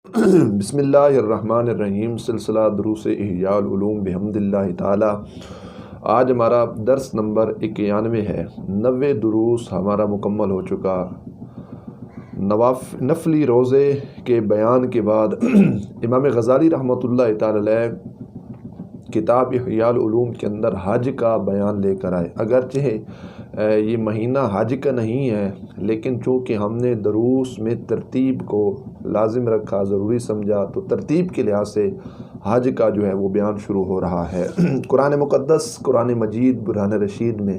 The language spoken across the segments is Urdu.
بسم اللہ الرحمن الرحیم، سلسلہ دروس احیاء العلوم بحمد اللہ تعالی۔ آج ہمارا درس نمبر 91 ہے۔ 90 دروس ہمارا مکمل ہو چکا۔ نفلی روزے کے بیان کے بعد امام غزالی رحمۃ اللہ تعالی علیہ کتاب احیاء العلوم کے اندر حج کا بیان لے کر آئے۔ اگرچہ یہ مہینہ حج کا نہیں ہے، لیکن چونکہ ہم نے دروس میں ترتیب کو لازم رکھا، ضروری سمجھا، تو ترتیب کے لحاظ سے حج کا جو ہے وہ بیان شروع ہو رہا ہے۔ قرآن مقدس، قرآن مجید برہان رشید میں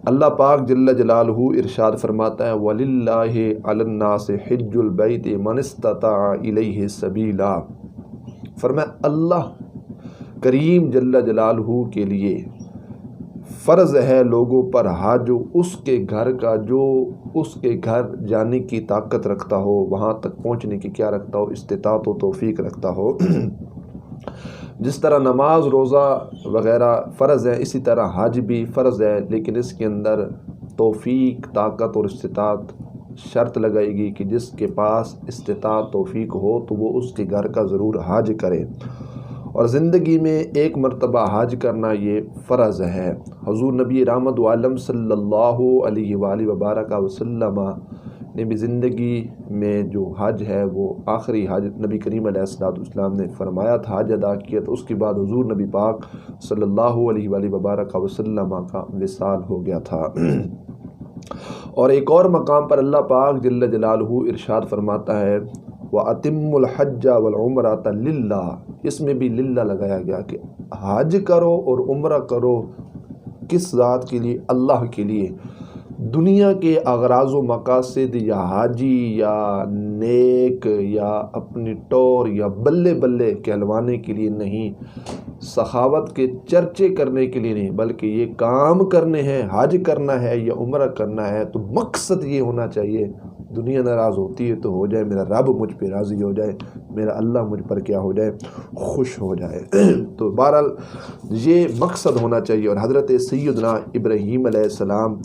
اللہ پاک جل جلالہ ارشاد فرماتا ہے وَلِلَّهِ عَلَى النَّاسِ حِجُّ الْبَيْتِ مَنِ اسْتَطَاعَ إِلَيْهِ سَبِيلًا، فرمایا اللہ کریم جل جلالہ کے لیے فرض ہے لوگوں پر حج اس کے گھر کا جو اس کے گھر جانے کی طاقت رکھتا ہو، وہاں تک پہنچنے کی کیا رکھتا ہو، استطاعت و توفیق رکھتا ہو۔ جس طرح نماز، روزہ وغیرہ فرض ہے، اسی طرح حج بھی فرض ہے، لیکن اس کے اندر توفیق، طاقت اور استطاعت شرط لگائے گی کہ جس کے پاس استطاعت توفیق ہو تو وہ اس کے گھر کا ضرور حج کرے، اور زندگی میں ایک مرتبہ حج کرنا یہ فرض ہے۔ حضور نبی رحمت عالم صلی اللہ علیہ وآلہ وبارک وسلم نے بھی زندگی میں جو حج ہے وہ آخری حج نبی کریم علیہ السلام نے فرمایا تھا، حج ادا کیا، تو اس کے بعد حضور نبی پاک صلی اللہ علیہ وآلہ وبارک وسلم کا وصال ہو گیا تھا۔ اور ایک اور مقام پر اللہ پاک جل جلالہ ارشاد فرماتا ہے وَأَتِمُّ الْحَجَّ وَالْعُمْرَةَ لِلَّهِ، اس میں بھی للہ لگایا گیا کہ حج کرو اور عمرہ کرو کس ذات کے لیے؟ اللہ کے لیے۔ دنیا کے اغراض و مقاصد یا حاجی یا نیک یا اپنی ٹور یا بلے بلے کہلوانے کے لیے نہیں، سخاوت کے چرچے کرنے کے لیے نہیں، بلکہ یہ کام کرنے ہیں، حج کرنا ہے یا عمرہ کرنا ہے تو مقصد یہ ہونا چاہیے دنیا ناراض ہوتی ہے تو ہو جائے میرا رب مجھ پہ راضی ہو جائے، میرا اللہ مجھ پر کیا ہو جائے، خوش ہو جائے۔ تو بہرحال یہ مقصد ہونا چاہیے۔ اور حضرت سیدنا ابراہیم علیہ السلام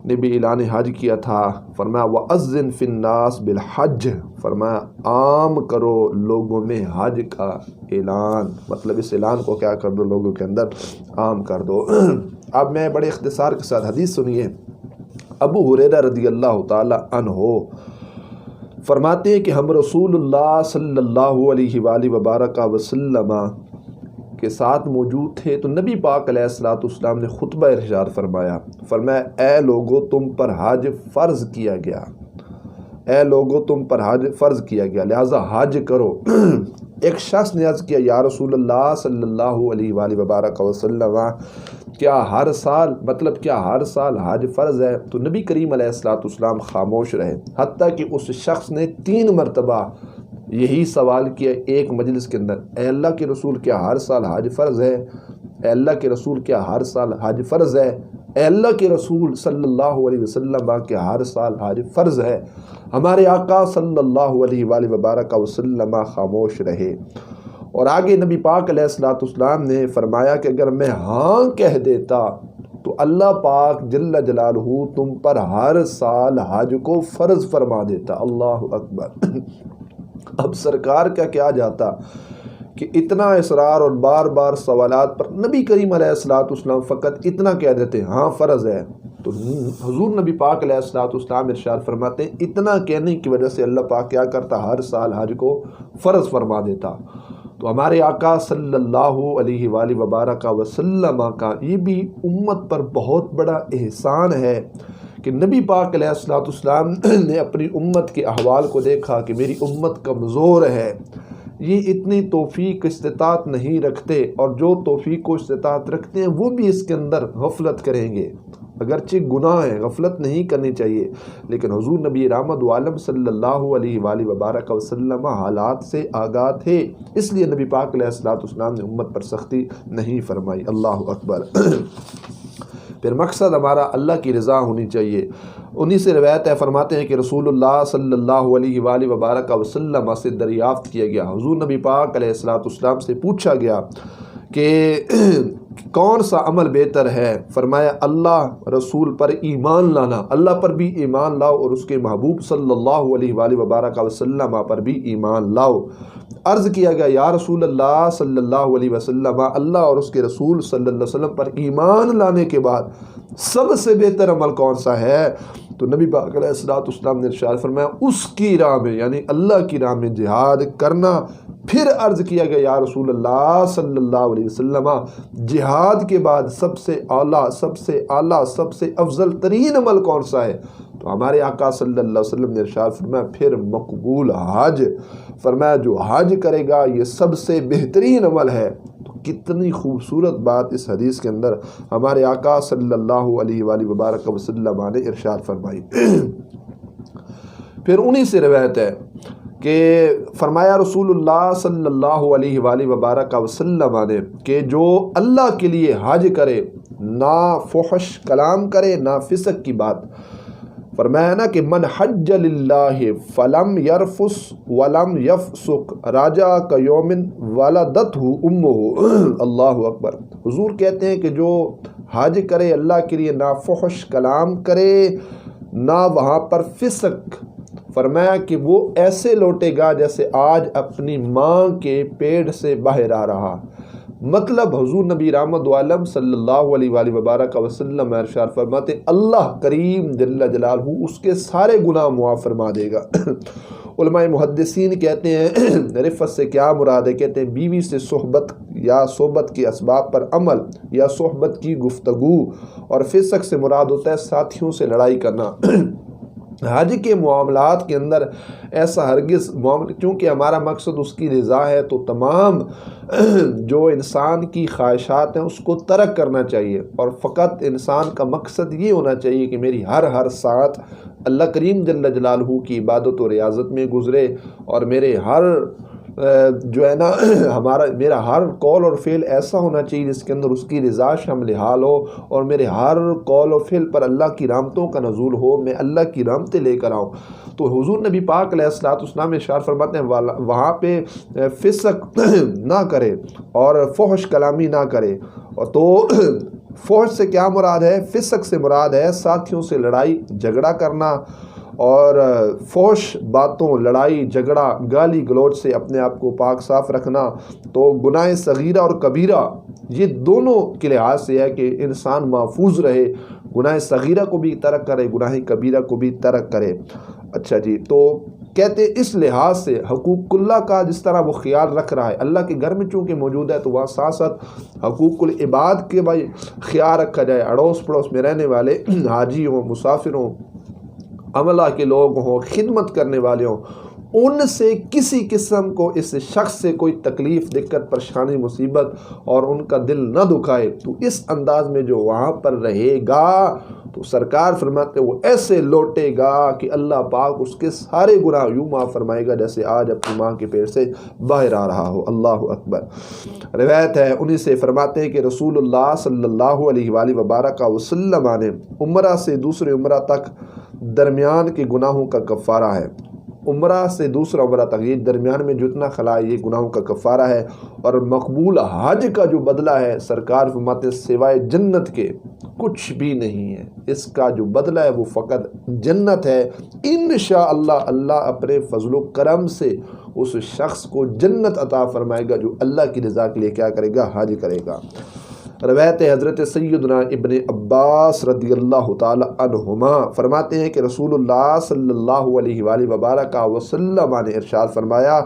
نے بھی اعلان حج کیا تھا، فرمایا وَأَذِّن فِي النَّاسِ بِالْحَجِّ، فرمایا عام کرو لوگوں میں حج کا اعلان، مطلب اس اعلان کو کیا کر دو، لوگوں کے اندر عام کر دو۔ اب میں بڑے اختصار کے ساتھ حدیث سنیے۔ ابو ہریرہ رضی اللہ تعالی عنہ فرماتے ہیں کہ ہم رسول اللہ صلی اللہ علیہ وآلہ وبارک وسلم کے ساتھ موجود تھے، تو نبی پاک علیہ السلام نے خطبہ ارشاد فرمایا اے لوگو تم پر حج فرض کیا گیا، اے لوگو تم پر حج فرض کیا گیا، لہذا حج کرو۔ ایک شخص نے عرض کیا یا رسول اللہ صلی اللہ علیہ وآلہ وبارک وسلم، کیا ہر سال حج فرض ہے؟ تو نبی کریم علیہ السلام خاموش رہے، حتیٰ کہ اس شخص نے 3 مرتبہ یہی سوال کیا ایک مجلس کے اندر، اے اللہ کے رسول کیا ہر سال حج فرض ہے؟ اے اللہ کے رسول کیا ہر سال حج فرض ہے؟ اے اللہ کے رسول صلی اللہ علیہ وسلم کیا ہر سال حج فرض ہے؟ ہمارے آقا صلی اللہ علیہ وآلہ وبارک وسلم خاموش رہے، اور آگے نبی پاک علیہ السلام نے فرمایا کہ اگر میں ہاں کہہ دیتا تو اللہ پاک جل جلالہ تم پر ہر سال حج کو فرض فرما دیتا۔ اللہ اکبر۔ اب سرکار کا کیا جاتا کہ اتنا اصرار اور بار بار سوالات پر نبی کریم علیہ السلام فقط اتنا کہہ دیتے ہاں فرض ہے، تو حضور نبی پاک علیہ السلام ارشاد فرماتے ہیں اتنا کہنے کی وجہ سے اللہ پاک کیا کرتا، ہر سال حج کو فرض فرما دیتا۔ تو ہمارے آقا صلی اللہ علیہ وآلہ وبارک وسلم کا یہ بھی امت پر بہت بڑا احسان ہے کہ نبی پاک علیہ السلام نے اپنی امت کے احوال کو دیکھا کہ میری امت کمزور ہے، یہ اتنی توفیق استطاعت نہیں رکھتے، اور جو توفیق و استطاعت رکھتے ہیں وہ بھی اس کے اندر غفلت کریں گے۔ اگرچہ گناہ ہے، غفلت نہیں کرنی چاہیے، لیکن حضور نبی رحمت عالم صلی اللہ علیہ وآلہ وبارک وسلم حالات سے آگاہ تھے، اس لیے نبی پاک علیہ السلام نے امت پر سختی نہیں فرمائی۔ اللہ اکبر۔ پھر مقصد ہمارا اللہ کی رضا ہونی چاہیے۔ انہی سے روایت ہے، فرماتے ہیں کہ رسول اللہ صلی اللہ علیہ وآلہ وبارک وسلم سے دریافت کیا گیا، حضور نبی پاک علیہ السلام سے پوچھا گیا کہ کون سا عمل بہتر ہے؟ فرمایا اللہ رسول پر ایمان لانا، اللہ پر بھی ایمان لاؤ اور اس کے محبوب صلی اللہ علیہ وآلہ وبارک وسلم پر بھی ایمان لاؤ۔ عرض کیا گیا یا رسول اللہ صلی اللہ علیہ وسلم، اللہ اور اس کے رسول صلی اللہ علیہ وسلم پر ایمان لانے کے بعد سب سے بہتر عمل کون سا ہے؟ تو نبی پاک علیہ السلام نے ارشاد فرمایا اس کی راہ میں یعنی اللہ کی راہ میں جہاد کرنا۔ پھر عرض کیا گیا یا رسول اللہ صلی اللہ علیہ وسلم، جہاد کے بعد سب سے اعلیٰ سب سے افضل ترین عمل کون سا ہے؟ تو ہمارے آقا صلی اللہ علیہ وسلم نے ارشاد فرمایا پھر مقبول حج، فرمایا جو حج کرے گا یہ سب سے بہترین عمل ہے۔ تو کتنی خوبصورت بات اس حدیث کے اندر ہمارے آقا صلی اللہ علیہ وآلہ وبارک وسلم نے ارشاد فرمائی۔ پھر انہی سے روایت ہے کہ فرمایا رسول اللہ صلی اللہ علیہ وآلہ وبارک وسلم نے کہ جو اللہ کے لیے حج کرے، نہ فحش کلام کرے نہ فسق کی بات، فرمایا نا کہ من حج للہ فلم یرفس ولم یفسق راجع کیوم ولدتہ امہ۔ اللہ اکبر۔ حضور کہتے ہیں کہ جو حج کرے اللہ کے لیے، نہ فحش کلام کرے نہ وہاں پر فسق، فرمایا کہ وہ ایسے لوٹے گا جیسے آج اپنی ماں کے پیٹ سے باہر آ رہا۔ مطلب حضور نبی رحمت عالم صلی اللہ علیہ وآلہ وبارک وسلم ارشاد فرماتے اللہ کریم جل جلالہ اس کے سارے گناہ معاف فرما دے گا۔ علماء محدثین کہتے ہیں رفت سے کیا مراد ہے؟ کہتے ہیں بیوی سے صحبت یا صحبت کے اسباب پر عمل یا صحبت کی گفتگو، اور فسق سے مراد ہوتا ہے ساتھیوں سے لڑائی کرنا۔ حج کے معاملات کے اندر ایسا ہرگز چونکہ ہمارا مقصد اس کی رضا ہے، تو تمام جو انسان کی خواہشات ہیں اس کو ترک کرنا چاہیے، اور فقط انسان کا مقصد یہ ہونا چاہیے کہ میری ہر ساتھ اللہ کریم جل جلالہ کی عبادت و ریاضت میں گزرے، اور میرے ہر جو ہے نا میرا ہر قول اور فعل ایسا ہونا چاہیے جس کے اندر اس کی رضا شامل حال ہو، اور میرے ہر قول و فعل پر اللہ کی رحمتوں کا نزول ہو، میں اللہ کی رحمتیں لے کر آؤں۔ تو حضور نبی پاک علیہ السلام ارشاد فرماتے ہیں وہاں پہ فسق نہ کرے اور فحش کلامی نہ کرے۔ اور تو فحش سے کیا مراد ہے؟ فسق سے مراد ہے ساتھیوں سے لڑائی جھگڑا کرنا، اور فحش باتوں، لڑائی جھگڑا، گالی گلوچ سے اپنے آپ کو پاک صاف رکھنا۔ تو گناہ صغیرہ اور کبیرہ یہ دونوں کے لحاظ سے ہے کہ انسان محفوظ رہے، گناہ صغیرہ کو بھی ترک کرے، گناہ کبیرہ کو بھی ترک کرے۔ اچھا جی، تو کہتے اس لحاظ سے حقوق اللہ کا جس طرح وہ خیال رکھ رہا ہے، اللہ کے گھر میں چونکہ موجود ہے تو وہاں ساتھ ساتھ حقوق العباد کے بھائی خیال رکھا جائے۔ اڑوس پڑوس میں رہنے والے حاجی ہوں، مسافر ہوں، عملہ کے لوگ ہوں، خدمت کرنے والے ہوں، ان سے کسی قسم کو اس شخص سے کوئی تکلیف، دقت، پریشانی، مصیبت اور ان کا دل نہ دکھائے۔ تو اس انداز میں جو وہاں پر رہے گا تو سرکار فرماتے وہ ایسے لوٹے گا کہ اللہ پاک اس کے سارے گناہ یوں معاف فرمائے گا جیسے آج اپنی ماں کے پیٹ سے باہر آ رہا ہو۔ اللہ اکبر۔ روایت ہے انہی سے فرماتے ہیں کہ رسول اللہ صلی اللہ علیہ وآلہ وبارک وسلم نے عمرہ سے دوسرے عمرہ تک درمیان کے گناہوں کا کفارہ ہے۔ عمرہ سے دوسرا عمرہ تک یہ درمیان میں جتنا خلا یہ گناہوں کا کفارہ ہے، اور مقبول حج کا جو بدلہ ہے سرکار فرماتے سوائے جنت کے کچھ بھی نہیں ہے۔ اس کا جو بدلہ ہے وہ فقط جنت ہے۔ انشاءاللہ اللہ اپنے فضل و کرم سے اس شخص کو جنت عطا فرمائے گا جو اللہ کی رضا کے لیے کیا کرے گا؟ حج کرے گا۔ روایت حضرت سیدنا ابن عباس رضی اللہ تعالی عنہما فرماتے ہیں کہ رسول اللہ صلی اللہ علیہ وآلہ وبارک وسلم نے ارشاد فرمایا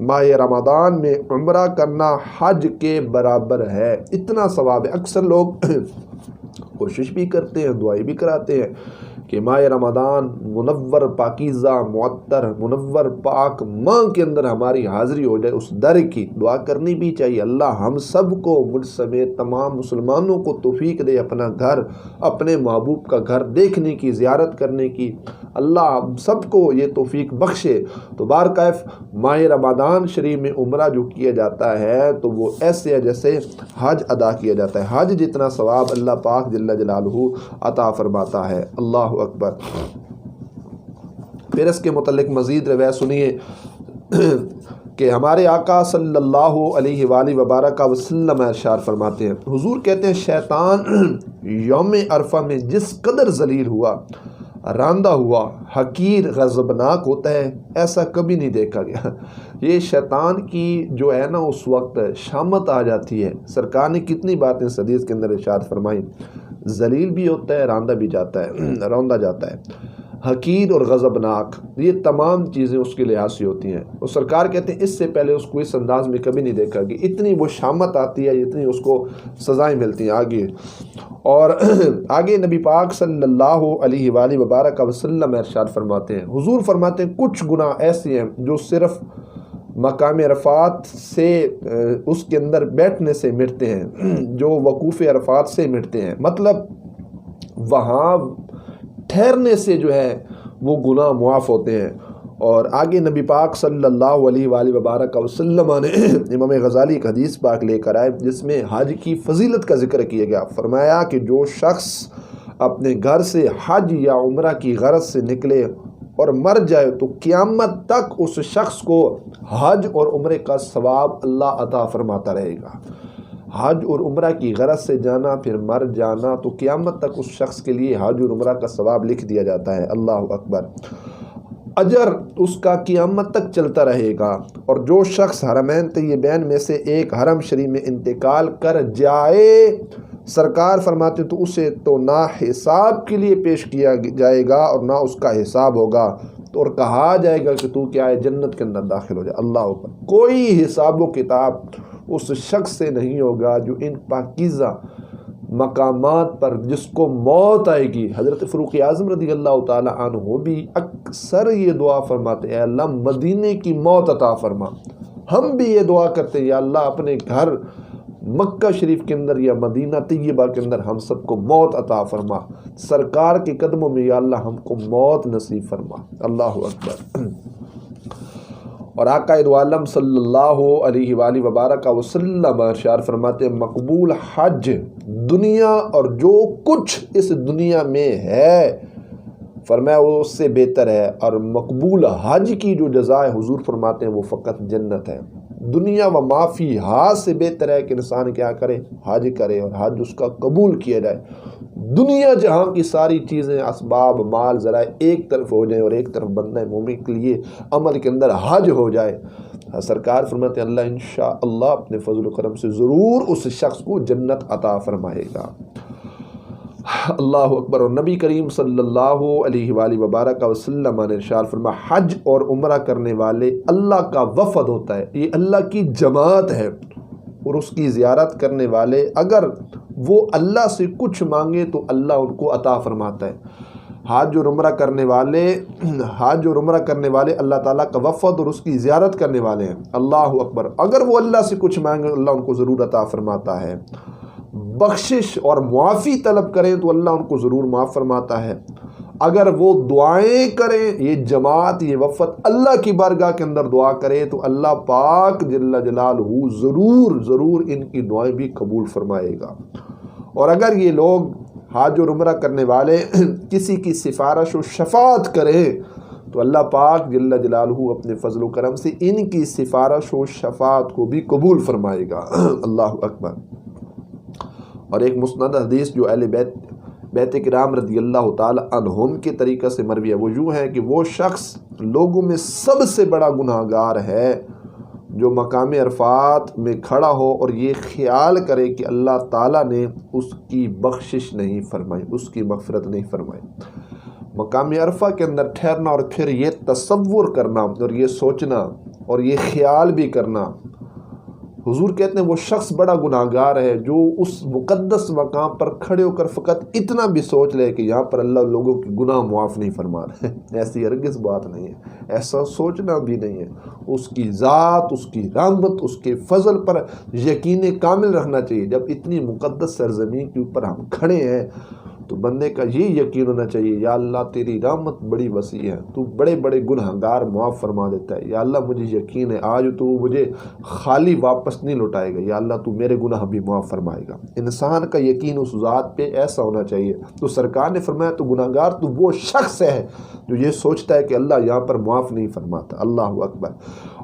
ماہ رمضان میں عمرہ کرنا حج کے برابر ہے، اتنا ثواب ہے۔ اکثر لوگ کوشش بھی کرتے ہیں، دعائیں بھی کراتے ہیں کہ ماہ رمضان منور پاکیزہ معطر منور پاک ماہ کے اندر ہماری حاضری ہو جائے، اس در کی دعا کرنی بھی چاہیے۔ اللہ ہم سب کو، مجھ سمیت تمام مسلمانوں کو توفیق دے اپنا گھر، اپنے محبوب کا گھر دیکھنے کی، زیارت کرنے کی، اللہ ہم سب کو یہ توفیق بخشے۔ تو بارکیف ماہ رمضان شریف میں عمرہ جو کیا جاتا ہے تو وہ ایسے ہے جیسے حج ادا کیا جاتا ہے، حج جتنا ثواب اللہ پاک جل جلالہ عطا فرماتا ہے۔ اللہ اکبر۔ پھر اس کے متعلق مزید روایت سنیے کہ ہمارے آقا صلی اللہ علیہ وآلہ وبارک وسلم ارشاد فرماتے ہیں، حضور کہتے ہیں شیطان یوم عرفہ میں جس قدر ذلیل ہوا، راندہ ہوا، حقیر، غضبناک ہوتا ہے، ایسا کبھی نہیں دیکھا گیا۔ یہ شیطان کی جو ہے نا اس وقت شامت آ جاتی ہے۔ سرکار نے کتنی باتیں اس حدیث کے اندر ارشاد فرمائی، ذلیل بھی ہوتا ہے، راندہ بھی جاتا ہے، روندا جاتا ہے، حقیر اور غضبناک، یہ تمام چیزیں اس کے لحاظ سے ہوتی ہیں۔ اور سرکار کہتے ہیں اس سے پہلے اس کو اس انداز میں کبھی نہیں دیکھا کہ اتنی وہ شامت آتی ہے، اتنی اس کو سزائیں ملتی ہیں آگے۔ اور آگے نبی پاک صلی اللہ علیہ وآلہ وبارک وسلم ارشاد فرماتے ہیں، حضور فرماتے ہیں کچھ گناہ ایسے ہیں جو صرف مقام عرفات سے اس کے اندر بیٹھنے سے مٹتے ہیں، جو وقوف عرفات سے مٹتے ہیں، مطلب وہاں ٹھہرنے سے جو ہے وہ گناہ معاف ہوتے ہیں۔ اور آگے نبی پاک صلی اللہ علیہ وآلہ وبارک وسلم نے امام غزالی ایک حدیث پاک لے کر آئے جس میں حج کی فضیلت کا ذکر کیا گیا۔ فرمایا کہ جو شخص اپنے گھر سے حج یا عمرہ کی غرض سے نکلے اور مر جائے تو قیامت تک اس شخص کو حج اور عمرے کا ثواب اللہ عطا فرماتا رہے گا۔ حج اور عمرہ کی غرض سے جانا پھر مر جانا تو قیامت تک اس شخص کے لیے حج اور عمرہ کا ثواب لکھ دیا جاتا ہے۔ اللہ اکبر، اجر اس کا قیامت تک چلتا رہے گا۔ اور جو شخص حرمین طیبین میں سے ایک حرم شریف میں انتقال کر جائے، سرکار فرماتے تو اسے تو نہ حساب کے لیے پیش کیا جائے گا اور نہ اس کا حساب ہوگا، اور کہا جائے گا کہ تو کیا ہے، جنت کے اندر داخل ہو جائے۔ اللہ اکبر، کوئی حساب و کتاب اس شخص سے نہیں ہوگا جو ان پاکیزہ مقامات پر جس کو موت آئے گی۔ حضرت فاروق اعظم رضی اللہ تعالی عنہ بھی اکثر یہ دعا فرماتے ہیں، اے اللہ مدینے کی موت عطا فرما۔ ہم بھی یہ دعا کرتے ہیں، یا اللہ اپنے گھر مکہ شریف کے اندر یا مدینہ طیبہ کے اندر ہم سب کو موت عطا فرما، سرکار کے قدموں میں یا اللہ ہم کو موت نصیب فرما۔ اللہ اکبر۔ اور آقا دو عالم صلی اللہ علیہ وآلہ وبارک وسلم ارشاد فرماتے ہیں، مقبول حج دنیا اور جو کچھ اس دنیا میں ہے، فرمایا وہ اس سے بہتر ہے، اور مقبول حج کی جو جزائے حضور فرماتے ہیں وہ فقط جنت ہے۔ دنیا و معافی حج سے بہتر ہے کہ انسان کیا کرے، حج کرے، اور حج اس کا قبول کیا جائے۔ دنیا جہاں کی ساری چیزیں، اسباب، مال، ذرائع ایک طرف ہو جائیں اور ایک طرف بندہ مومن کے لیے عمل کے اندر حج ہو جائے، سرکار فرماتے ہیں اللہ انشاءاللہ اپنے فضل و کرم سے ضرور اس شخص کو جنت عطا فرمائے گا۔ اللہ اکبر۔ اور نبی کریم صلی اللہ علیہ وآلہ وبارک وسلم نے ارشاد فرمایا، حج اور عمرہ کرنے والے اللہ کا وفد ہوتا ہے، یہ اللہ کی جماعت ہے، اور اس کی زیارت کرنے والے اگر وہ اللہ سے کچھ مانگے تو اللہ ان کو عطا فرماتا ہے۔ حج اور عمرہ کرنے والے اللہ تعالیٰ کا وفد اور اس کی زیارت کرنے والے ہیں۔ اللہ اکبر۔ اگر وہ اللہ سے کچھ مانگے اللہ ان کو ضرور عطا فرماتا ہے۔ بخشش اور معافی طلب کریں تو اللہ ان کو ضرور معاف فرماتا ہے۔ اگر وہ دعائیں کریں، یہ جماعت، یہ وفد اللہ کی بارگاہ کے اندر دعا کرے تو اللہ پاک جل جلالہ ضرور ان کی دعائیں بھی قبول فرمائے گا۔ اور اگر یہ لوگ حج اور عمرہ کرنے والے کسی کی سفارش و شفاعت کریں تو اللہ پاک جل جلالہ اپنے فضل و کرم سے ان کی سفارش و شفاعت کو بھی قبول فرمائے گا۔ اللہ اکبر۔ اور ایک مسند حدیث جو اہل بیت کرام رضی اللہ تعالی عنہم کے طریقہ سے مروی ہے، وہ یوں ہے کہ وہ شخص لوگوں میں سب سے بڑا گناہ گار ہے جو مقام عرفات میں کھڑا ہو اور یہ خیال کرے کہ اللہ تعالیٰ نے اس کی بخشش نہیں فرمائی، اس کی مغفرت نہیں فرمائی۔ مقام عرفہ کے اندر ٹھہرنا اور پھر یہ تصور کرنا اور یہ سوچنا اور یہ خیال بھی کرنا، حضور کہتے ہیں وہ شخص بڑا گناہ گار ہے جو اس مقدس مقام پر کھڑے ہو کر فقط اتنا بھی سوچ لے کہ یہاں پر اللہ لوگوں کی گناہ معاف نہیں فرما رہے۔ ایسی ہرگز بات نہیں ہے، ایسا سوچنا بھی نہیں ہے۔ اس کی ذات، اس کی رحمت، اس کے فضل پر یقین کامل رکھنا چاہیے۔ جب اتنی مقدس سرزمین کے اوپر ہم کھڑے ہیں تو بندے کا یہ یقین ہونا چاہیے یا اللہ تیری رحمت بڑی وسیع ہے، تو بڑے بڑے گنہگار معاف فرما دیتا ہے، یا اللہ مجھے یقین ہے آج تو مجھے خالی واپس نہیں لوٹائے گا، یا اللہ تو میرے گناہ بھی معاف فرمائے گا۔ انسان کا یقین اس ذات پہ ایسا ہونا چاہیے۔ تو سرکار نے فرمایا تو گنہگار تو وہ شخص ہے جو یہ سوچتا ہے کہ اللہ یہاں پر معاف نہیں فرماتا۔ اللہ اکبر۔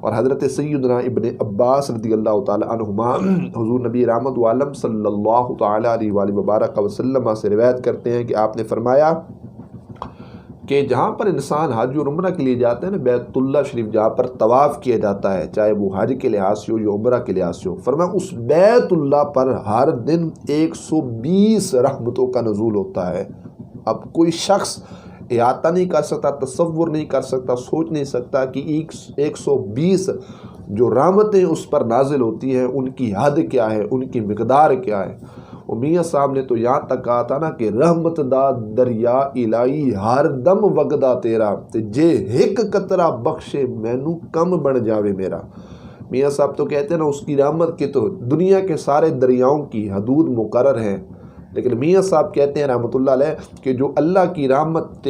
اور حضرت سیدنا ابن عباس رضی اللہ تعالی عنہما حضور نبی رحمت عالم صلی اللہ تعالی علیہ وآلہ وبارک وسلم سے روایت کرتے ہیں کہ آپ نے فرمایا کہ جہاں پر انسان حج اور عمرہ کے لیے جاتے ہیں نا، بیت اللہ شریف جہاں پر طواف کیا جاتا ہے، چاہے وہ حج کے لحاظ سے ہو یا عمرہ کے لحاظ سے ہو، فرمایا اس بیت اللہ پر ہر دن 120 رحمتوں کا نزول ہوتا ہے۔ اب کوئی شخص احاطہ نہیں کر سکتا، تصور نہیں کر سکتا، سوچ نہیں سکتا کہ 120 جو رحمتیں اس پر نازل ہوتی ہیں ان کی حد کیا ہے، ان کی مقدار کیا ہے۔ اور میاں صاحب نے تو یہاں تک کہا تھا نا کہ رحمت دا دریا الہی ہر دم وگدا تیرا، جے ہک قطرہ بخشے مینو کم بن جاوے میرا۔ میاں صاحب تو کہتے ہیں نا اس کی رحمت کی تو دنیا کے سارے دریاؤں کی حدود مقرر ہیں، لیکن میاں صاحب کہتے ہیں رحمۃ اللہ علیہ کہ جو اللہ کی رحمت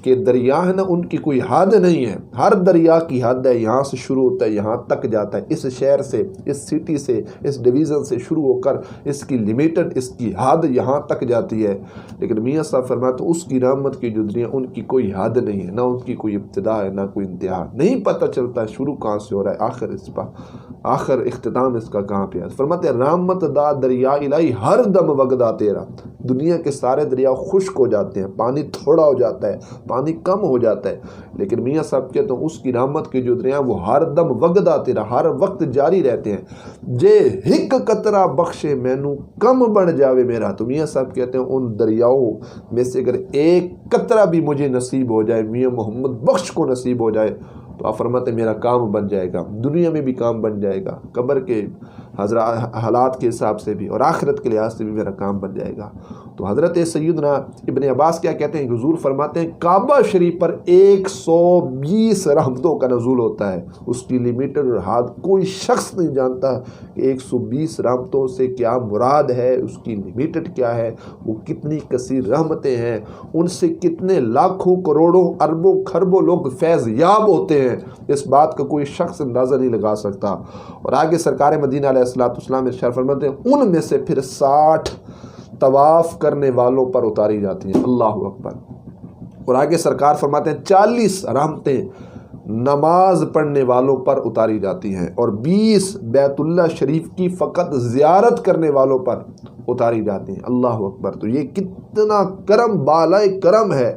کے دریا ہیں نا ان کی کوئی حد نہیں ہے، ہر دریا کی حد ہے، یہاں سے شروع ہوتا ہے یہاں تک جاتا ہے، اس شہر سے، اس سٹی سے، اس ڈویژن سے شروع ہو کر اس کی لمیٹڈ، اس کی حد یہاں تک جاتی ہے۔ لیکن میاں صاحب فرماتے تو اس کی رحمت کی جو دریا ان کی کوئی حد نہیں ہے، نہ ان کی کوئی ابتدا ہے نہ کوئی انتہا، نہیں پتہ چلتا ہے شروع کہاں سے ہو رہا ہے، آخر اختتام اس کا کہاں پہ ہے۔ فرماتے ہیں رحمت دا دریا الہی ہر دم وگدا تیرا، دنیا کے سارے دریا خشک ہو جاتے ہیں، پانی تھوڑا ہو جاتا ہے، پانی کم ہو جاتا ہے، لیکن میاں صاحب کہتے ہیں اس کی رحمت کے جو دریا وہ ہر دم وگدا تیرا، ہر وقت جاری رہتے ہیں۔ جے ہک قطرہ بخشے مینو کم بن جاوے میرا، تو میاں صاحب کہتے ہیں ان دریاؤں میں سے اگر ایک قطرہ بھی مجھے نصیب ہو جائے، میاں محمد بخش کو نصیب ہو جائے، تو آپ فرماتے ہیں میرا کام بن جائے گا، دنیا میں بھی کام بن جائے گا، قبر کے حالات کے حساب سے بھی اور آخرت کے لحاظ سے بھی میرا کام بن جائے گا۔ تو حضرت سیدنا ابن عباس کیا کہتے ہیں، حضور فرماتے ہیں کعبہ شریف پر 120 رحمتوں کا نزول ہوتا ہے، اس کی لمیٹڈ اور حد کوئی شخص نہیں جانتا کہ 120 رحمتوں سے کیا مراد ہے، اس کی لمیٹڈ کیا ہے، وہ کتنی کثیر رحمتیں ہیں، ان سے کتنے لاکھوں کروڑوں اربوں خربوں لوگ فیض یاب ہوتے ہیں، اس بات کا کوئی شخص اندازہ نہیں لگا سکتا۔ اور آگے سرکار مدینہ علیہ السلام ارشاد فرماتے ہیں ان میں سے پھر 60 طواف کرنے والوں پر اتاری جاتی ہیں۔ اللہ اکبر۔ اور آگے سرکار فرماتے ہیں 40 رحمتیں نماز پڑھنے والوں پر اتاری جاتی ہیں، اور 20 بیت اللہ شریف کی فقط زیارت کرنے والوں پر اتاری جاتی ہیں۔ اللہ اکبر۔ تو یہ کتنا کرم، بالائے کرم ہے،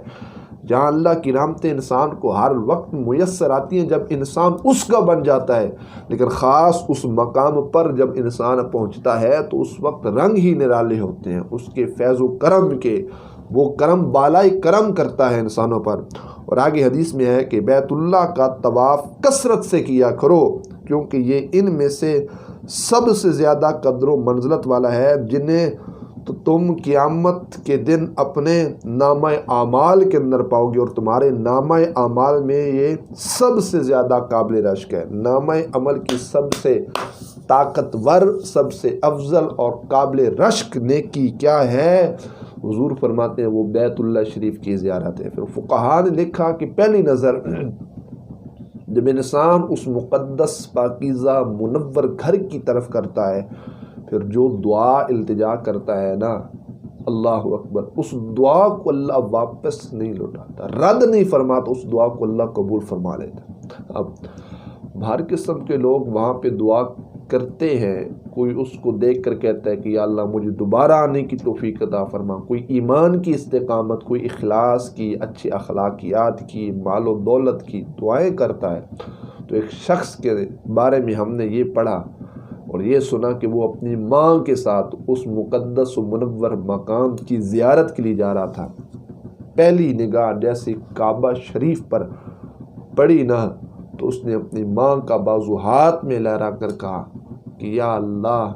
جہاں اللہ کی رحمتیں انسان کو ہر وقت میسر آتی ہیں جب انسان اس کا بن جاتا ہے، لیکن خاص اس مقام پر جب انسان پہنچتا ہے تو اس وقت رنگ ہی نرالے ہوتے ہیں اس کے فیض و کرم کے، وہ کرم بالائے کرم کرتا ہے انسانوں پر۔ اور آگے حدیث میں ہے کہ بیت اللہ کا طواف کثرت سے کیا کرو، کیونکہ یہ ان میں سے سب سے زیادہ قدر و منزلت والا ہے، جنہیں تو تم قیامت کے دن اپنے نامہ اعمال کے اندر پاؤ گے، اور تمہارے نامہ اعمال میں یہ سب سے زیادہ قابل رشک ہے۔ نامہ عمل کی سب سے طاقتور، سب سے افضل اور قابل رشک نیکی کیا ہے؟ حضور فرماتے ہیں وہ بیت اللہ شریف کی زیارت ہے۔ پھر فقہاء نے لکھا کہ پہلی نظر جب انسان اس مقدس پاکیزہ منور گھر کی طرف کرتا ہے، پھر جو دعا التجا کرتا ہے نا، اللہ اکبر، اس دعا کو اللہ واپس نہیں لوٹاتا، رد نہیں فرماتا، اس دعا کو اللہ قبول فرما لیتا۔ اب ہر قسم کے لوگ وہاں پہ دعا کرتے ہیں، کوئی اس کو دیکھ کر کہتا ہے کہ یا اللہ مجھے دوبارہ آنے کی توفیق عطا فرما، کوئی ایمان کی استقامت، کوئی اخلاص کی، اچھے اخلاقیات کی، مال و دولت کی دعائیں کرتا ہے۔ تو ایک شخص کے بارے میں ہم نے یہ پڑھا اور یہ سنا کہ وہ اپنی ماں کے ساتھ اس مقدس و منور مقام کی زیارت کے لیے جا رہا تھا، پہلی نگاہ جیسے کعبہ شریف پر پڑی نا، تو اس نے اپنی ماں کا بازو ہاتھ میں لہرا کر کہا کہ یا اللہ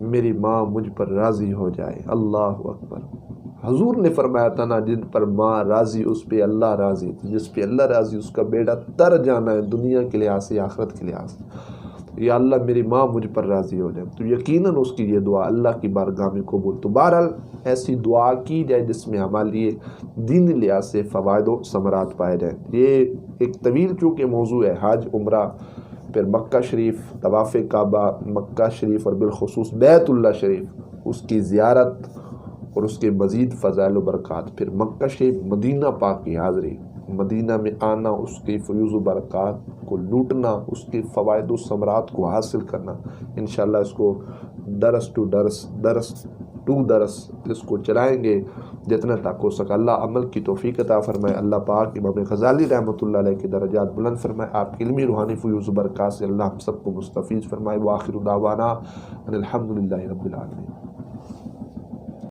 میری ماں مجھ پر راضی ہو جائے۔ اللہ اکبر۔ حضور نے فرمایا تھا نا جن پر ماں راضی اس پہ اللہ راضی، جس پہ اللہ راضی اس کا بیڑا تر جانا ہے، دنیا کے لحاظ سے آخرت کے لحاظ سے۔ یا اللہ میری ماں مجھ پر راضی ہو جائے، تو یقیناً اس کی یہ دعا اللہ کی بارگاہ میں قبول۔ تو بہرحال ایسی دعا کی جائے جس میں ہمارے لیے دینی لحاظ سے فوائد و ثمرات پائے جائیں۔ یہ ایک طویل چونکہ موضوع ہے، حج، عمرہ، پھر مکہ شریف، طواف کعبہ، مکہ شریف اور بالخصوص بیت اللہ شریف، اس کی زیارت اور اس کے مزید فضائل و برکات، پھر مکہ شریف، مدینہ پاک کی حاضری، مدینہ میں آنا، اس کی فیوز و برکات کو لوٹنا، اس کے فوائد و ثمرات کو حاصل کرنا، انشاءاللہ اس کو درس ٹو درس اس کو چلائیں گے جتنا تک ہو سکا۔ اللہ عمل کی توفیق عطا فرمائے۔ اللہ پاک امام غزالی رحمۃ اللہ علیہ کے درجات بلند فرمائے، آپ کی علمی روحانی فیوز و برکات سے اللہ ہم سب کو مستفیض فرمائے۔ وآخر دعوانا ان الحمد للہ رب العالمین۔